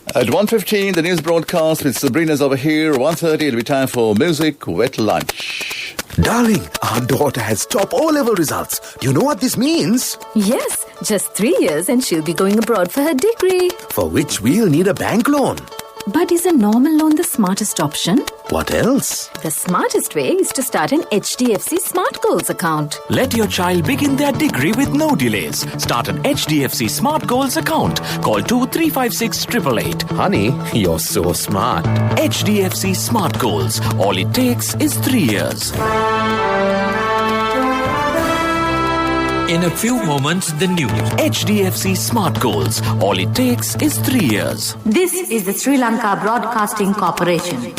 At 1:15, the news broadcast with Sabrina's over here. 1:30, it'll be time for music, wet lunch. Darling, our daughter has top O-level results. Do you know what this means? Yes, just 3 years and she'll be going abroad for her degree. For which we'll need a bank loan. But is a normal loan the smartest option? What else? The smartest way is to start an HDFC Smart Goals account. Let your child begin their degree with no delays. Start an HDFC Smart Goals account. Call 2356 Honey, you're so smart. HDFC Smart Goals. All it takes is 3 years. In a few moments, the news. HDFC Smart Goals. All it takes is 3 years. This is the Sri Lanka Broadcasting Corporation.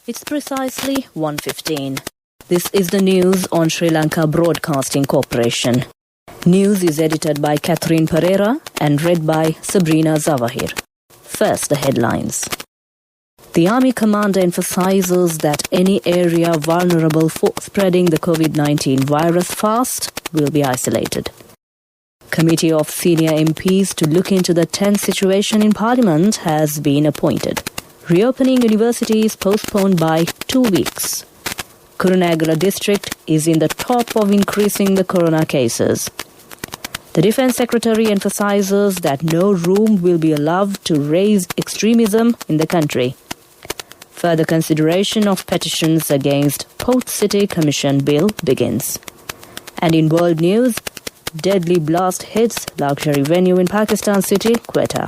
It's precisely 1:15. This is the news on Sri Lanka Broadcasting Corporation. News is edited by Catherine Pereira and read by Sabrina Zawahir. First, the headlines. The Army Commander emphasizes that any area vulnerable for spreading the COVID-19 virus fast will be isolated. Committee of senior MPs to look into the tense situation in Parliament has been appointed. Reopening universities postponed by 2 weeks. Kurunegala district is in the top of increasing the corona cases. The Defence Secretary emphasizes that no room will be allowed to raise extremism in the country. Further consideration of petitions against Port City Commission Bill begins. And in world news, deadly blast hits luxury venue in Pakistan city, Quetta.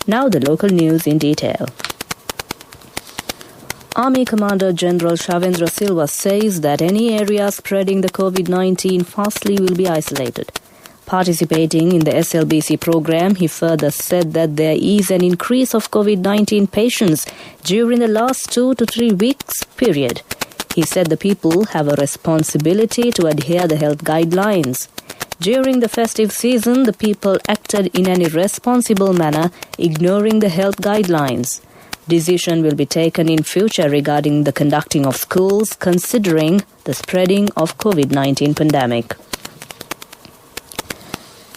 Now the local news in detail. Army Commander General Shavendra Silva says that any area spreading the COVID-19 fastly will be isolated. Participating in the SLBC program, he further said that there is an increase of COVID-19 patients during the last 2 to 3 weeks period. He said the people have a responsibility to adhere the health guidelines. During the festive season, the people acted in an irresponsible manner, ignoring the health guidelines. Decision will be taken in future regarding the conducting of schools, considering the spreading of COVID-19 pandemic.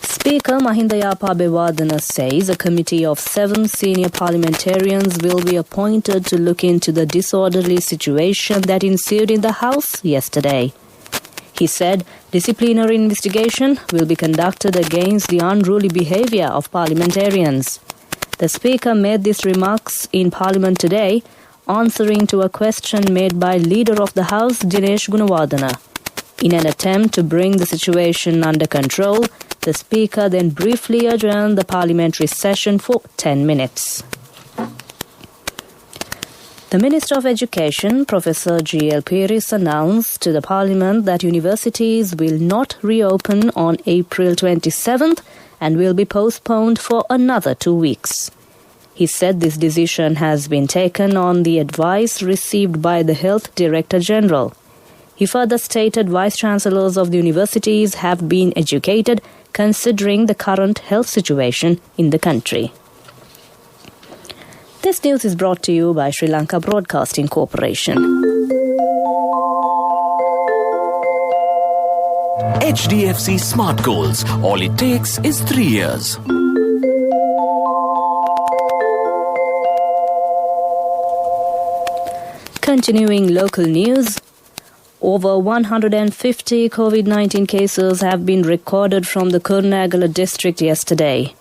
Speaker Mahinda Yapa says a committee of 7 senior parliamentarians will be appointed to look into the disorderly situation that ensued in the House yesterday. He said disciplinary investigation will be conducted against the unruly behaviour of parliamentarians. The Speaker made these remarks in Parliament today, answering to a question made by Leader of the House, Dinesh Gunawardena. In an attempt to bring the situation under control, the Speaker then briefly adjourned the parliamentary session for 10 minutes. The Minister of Education, Professor G.L. Piris, announced to the Parliament that universities will not reopen on April 27th and will be postponed for another 2 weeks. He said this decision has been taken on the advice received by the Health Director General. He further stated Vice-Chancellors of the universities have been educated considering the current health situation in the country. This news is brought to you by Sri Lanka Broadcasting Corporation. HDFC Smart Goals. All it takes is 3 years. Continuing local news, over 150 COVID-19 cases have been recorded from the Kurunegala district yesterday.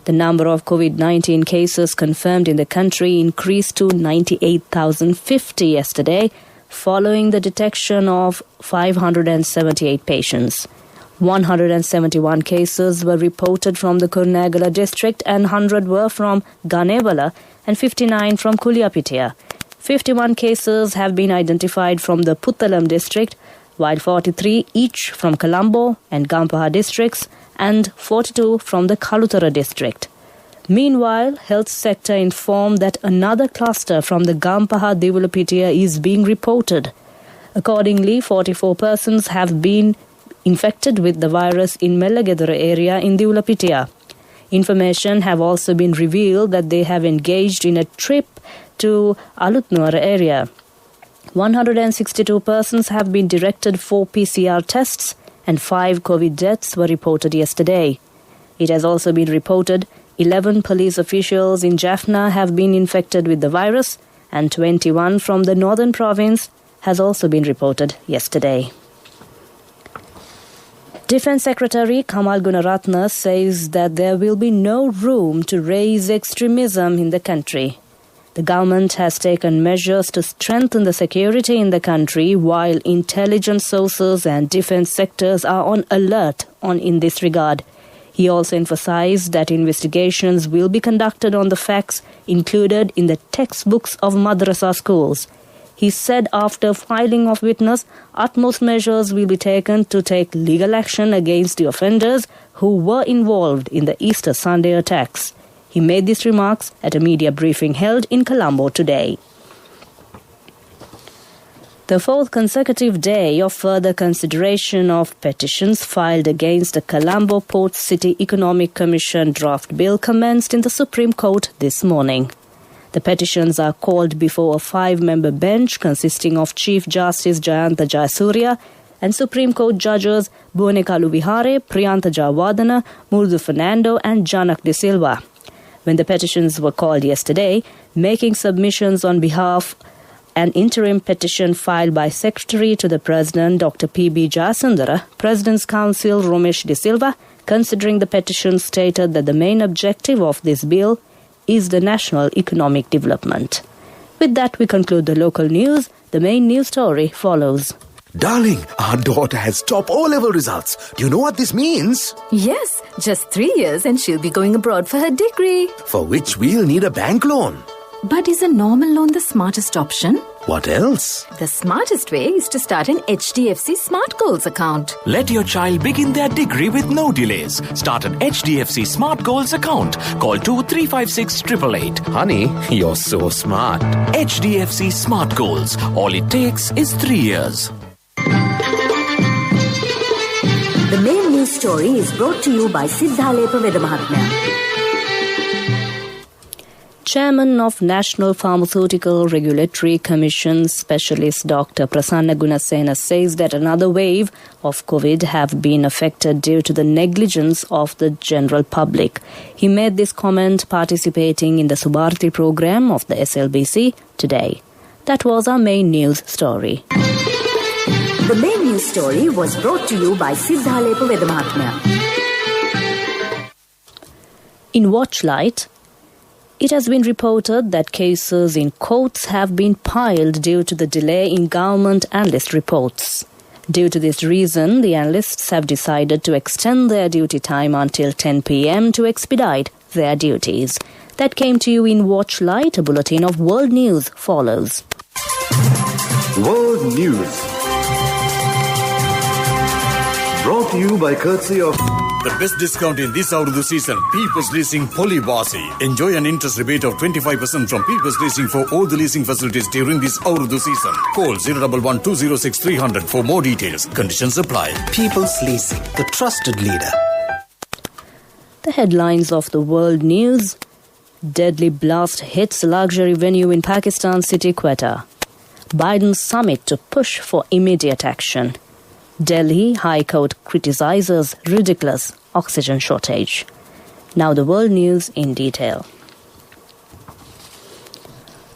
The number of COVID-19 cases confirmed in the country increased to 98,050 yesterday, following the detection of 578 patients. 171 cases were reported from the Kurunegala district and 100 were from Ganewala and 59 from Kuliapitiya. 51 cases have been identified from the Puttalam district, while 43 each from Colombo and Gampaha districts and 42 from the Kalutara district. Meanwhile, health sector informed that another cluster from the Gampaha Devulapitia is being reported. Accordingly, 44 persons have been infected with the virus in Mellagedara area in Devulapitia. Information have also been revealed that they have engaged in a trip to Alutnuara area. 162 persons have been directed for PCR tests and 5 COVID deaths were reported yesterday. It has also been reported 11 police officials in Jaffna have been infected with the virus and 21 from the northern province has also been reported yesterday. Defence Secretary Kamal Gunaratne says that there will be no room to raise extremism in the country. The government has taken measures to strengthen the security in the country while intelligence sources and defence sectors are on alert in this regard. He also emphasized that investigations will be conducted on the facts included in the textbooks of madrasa schools. He said after filing of witness, utmost measures will be taken to take legal action against the offenders who were involved in the Easter Sunday attacks. He made these remarks at a media briefing held in Colombo today. The fourth consecutive day of further consideration of petitions filed against the Colombo Port City Economic Commission draft bill commenced in the Supreme Court this morning. The petitions are called before a 5-member bench consisting of Chief Justice Jayanta Jayasuriya and Supreme Court judges Bhuvanekalu Vihare, Priyantha Jawardena, Murdu Fernando and Janak De Silva. When the petitions were called yesterday, making submissions on behalf an interim petition filed by Secretary to the President Dr. P.B. Jayasundara, President's Counsel Romesh De Silva, considering the petition stated that the main objective of this bill is the national economic development. With that, we conclude the local news. The main news story follows. Darling, our daughter has top O-level results. Do you know what this means? Yes, just 3 years and she'll be going abroad for her degree. For which we'll need a bank loan. But is a normal loan the smartest option? What else? The smartest way is to start an HDFC Smart Goals account. Let your child begin their degree with no delays. Start an HDFC Smart Goals account. Call 2356 888. Honey, you're so smart. HDFC Smart Goals. All it takes is 3 years. The main news story is brought to you by Siddhalepa Vedamahatmya. Chairman of National Pharmaceutical Regulatory Commission Specialist Dr. Prasanna Gunasena says that another wave of COVID have been affected due to the negligence of the general public. He made this comment participating in the Subharti program of the SLBC today. That was our main news story. The main news story was brought to you by Siddhalepa Vedamahatmya. In Watchlight, it has been reported that cases in courts have been piled due to the delay in government analyst reports. Due to this reason, the analysts have decided to extend their duty time until 10 p.m. to expedite their duties. That came to you in Watchlight. A bulletin of world news follows. World News. Brought to you by courtesy of the best discount in this Urdu season, People's Leasing Polybasi. Enjoy an interest rebate of 25% from People's Leasing for all the leasing facilities during this Urdu season. Call 011-206-300 for more details. Conditions apply. People's Leasing, the trusted leader. The headlines of the world news. Deadly blast hits luxury venue in Pakistan city Quetta. Biden summit to push for immediate action. Delhi High Court criticizes ridiculous oxygen shortage. Now the world news in detail.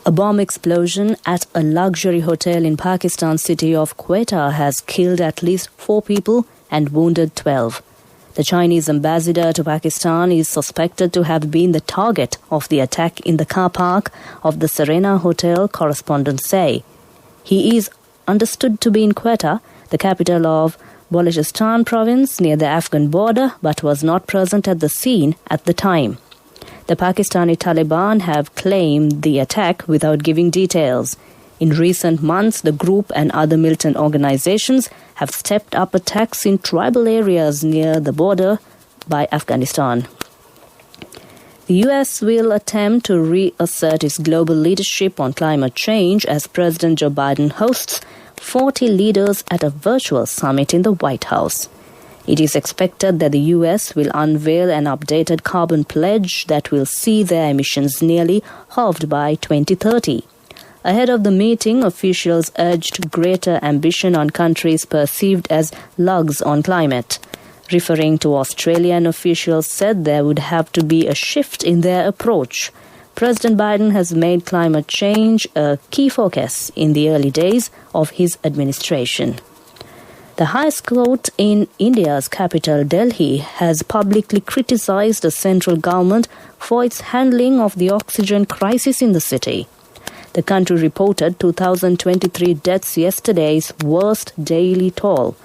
A bomb explosion at a luxury hotel in Pakistan city of Quetta has killed at least 4 people and wounded 12. The Chinese ambassador to Pakistan is suspected to have been the target of the attack in the car park of the Serena Hotel, correspondents say. He is understood to be in Quetta, the capital of Balochistan province near the Afghan border, but was not present at the scene at the time. The Pakistani Taliban have claimed the attack without giving details. In recent months, the group and other militant organizations have stepped up attacks in tribal areas near the border by Afghanistan. The US will attempt to reassert its global leadership on climate change as President Joe Biden hosts 40 leaders at a virtual summit in the White House. It is expected that the US will unveil an updated carbon pledge that will see their emissions nearly halved by 2030. Ahead of the meeting, officials urged greater ambition on countries perceived as lugs on climate. Referring to Australian officials said there would have to be a shift in their approach. President Biden has made climate change a key focus in the early days of his administration. The highest court in India's capital, Delhi, has publicly criticized the central government for its handling of the oxygen crisis in the city. The country reported 2023 deaths yesterday's worst daily toll.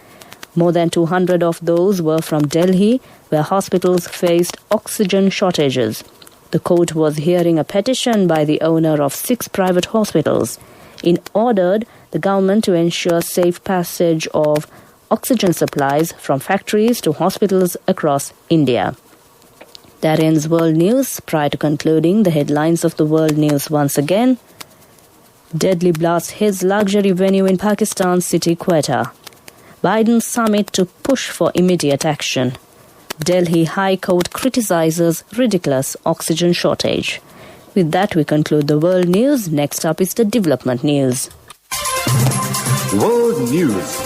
More than 200 of those were from Delhi, where hospitals faced oxygen shortages. The court was hearing a petition by the owner of 6 private hospitals. It ordered the government to ensure safe passage of oxygen supplies from factories to hospitals across India. That ends World News. Prior to concluding, the headlines of the World News once again. Deadly blast hits luxury venue in Pakistan's city Quetta. Biden summit to push for immediate action. Delhi High Court criticizes ridiculous oxygen shortage. With that, we conclude the World News. Next up is the Development News. World News.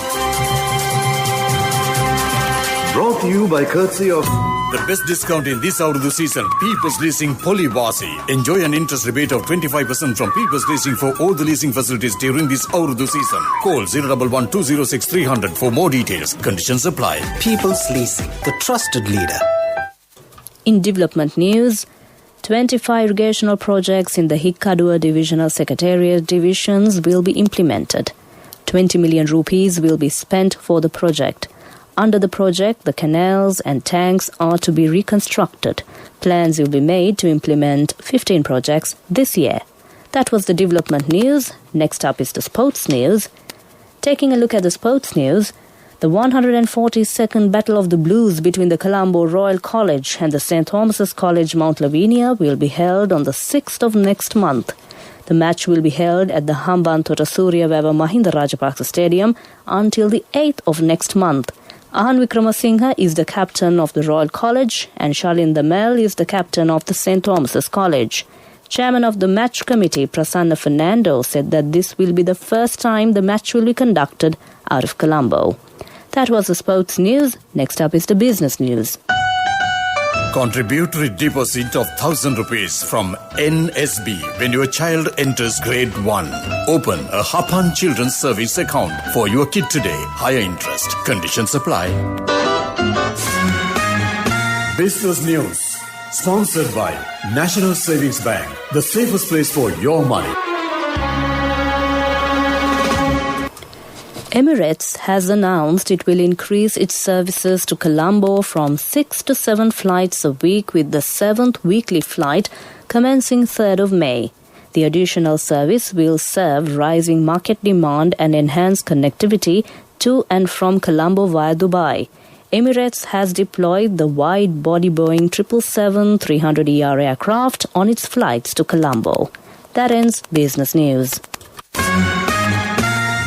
Brought to you by courtesy of the best discount in this Urdu season. People's Leasing Polybasi. Enjoy an interest rebate of 25% from People's Leasing for all the leasing facilities during this Urdu season. Call 011-206300 for more details. Conditions apply. People's Leasing, the trusted leader. In development news, 25 irrigational projects in the Hikkadua Divisional Secretariat divisions will be implemented. 20 million rupees will be spent for the project. Under the project, the canals and tanks are to be reconstructed. Plans will be made to implement 15 projects this year. That was the development news. Next up is the sports news. Taking a look at the sports news, the 142nd Battle of the Blues between the Colombo Royal College and the St. Thomas's College Mount Lavinia will be held on the 6th of next month. The match will be held at the Hambantota Surya Veva Mahinda Rajapaksa Stadium until the 8th of next month. Ahan Wickramasinghe is the captain of the Royal College and Shalin Damel is the captain of the St. Thomas's College. Chairman of the match committee, Prasanna Fernando, said that this will be the first time the match will be conducted out of Colombo. That was the sports news. Next up is the business news. Contributory deposit of 1,000 rupees from NSB when your child enters grade 1. Open a Hapan Children's Service account for your kid today. Higher interest. Conditions apply. Business News. Sponsored by National Savings Bank. The safest place for your money. Emirates has announced it will increase its services to Colombo from 6 to 7 flights a week, with the 7th weekly flight commencing 3rd of May. The additional service will serve rising market demand and enhance connectivity to and from Colombo via Dubai. Emirates has deployed the wide-body Boeing 777-300ER aircraft on its flights to Colombo. That ends Business News.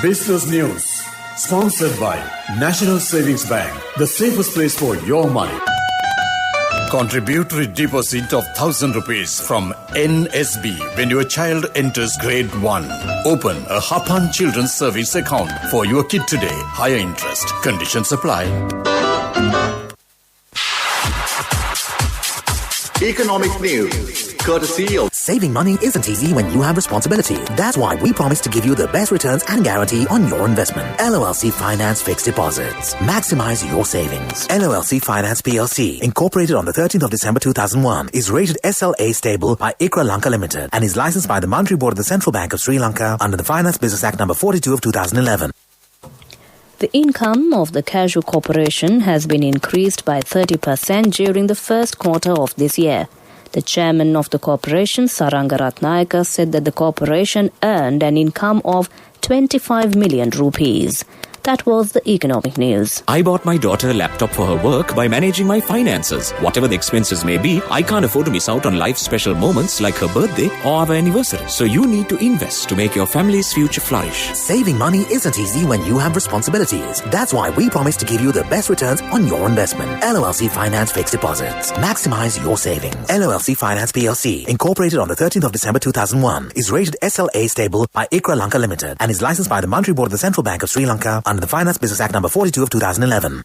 Business News. Sponsored by National Savings Bank. The safest place for your money. Contributory deposit of 1,000 rupees from NSB when your child enters grade 1. Open a Hapan Children's Service account for your kid today. Higher interest. Conditions apply. Economic news, courtesy of... Saving money isn't easy when you have responsibility. That's why we promise to give you the best returns and guarantee on your investment. LOLC Finance Fixed Deposits. Maximize your savings. LOLC Finance PLC, incorporated on the 13th of December 2001, is rated SLA stable by ICRA Lanka Limited and is licensed by the Monetary Board of the Central Bank of Sri Lanka under the Finance Business Act number 42 of 2011. The income of the Casual Corporation has been increased by 30% during the first quarter of this year. The chairman of the corporation, Saranga Ratnayaka, said that the corporation earned an income of 25 million rupees. That was the economic news. I bought my daughter a laptop for her work by managing my finances. Whatever the expenses may be, I can't afford to miss out on life's special moments like her birthday or our anniversary. So you need to invest to make your family's future flourish. Saving money isn't easy when you have responsibilities. That's why we promise to give you the best returns on your investment. LOLC Finance Fixed Deposits. Maximize your savings. LOLC Finance PLC, incorporated on the 13th of December 2001, is rated SLA stable by ICRA Lanka Limited and is licensed by the Monetary Board of the Central Bank of Sri Lanka under the Finance Business Act number 42 of 2011.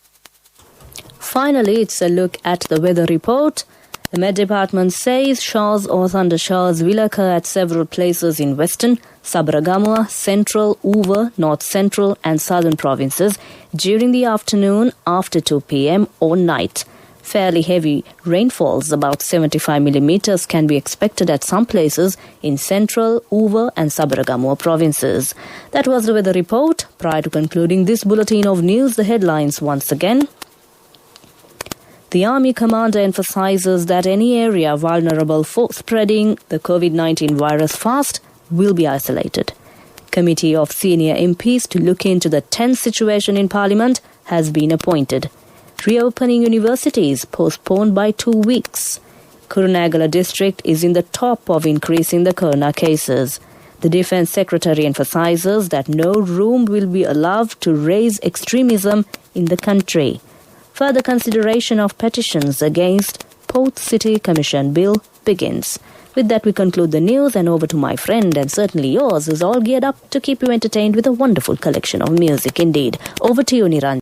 Finally, it's a look at the weather report. The Met Department says showers or thundershowers will occur at several places in western, Sabaragamuwa, central, Uva, north central and southern provinces during the afternoon after 2 p.m. or night. Fairly heavy rainfalls, about 75 millimeters, can be expected at some places in central, Uva and Sabaragamuwa provinces. That was the weather report. Prior to concluding this bulletin of news, the headlines once again. The Army Commander emphasizes that any area vulnerable for spreading the COVID-19 virus fast will be isolated. Committee of senior MPs to look into the tense situation in Parliament has been appointed. Reopening universities postponed by 2 weeks. Kurunegala district is in the top of increasing the corona cases. The Defence Secretary emphasizes that no room will be allowed to raise extremism in the country. Further consideration of petitions against Port City Commission Bill begins. With that, we conclude the news, and over to my friend and certainly yours, who's all geared up to keep you entertained with a wonderful collection of music indeed. Over to you, Niranjan.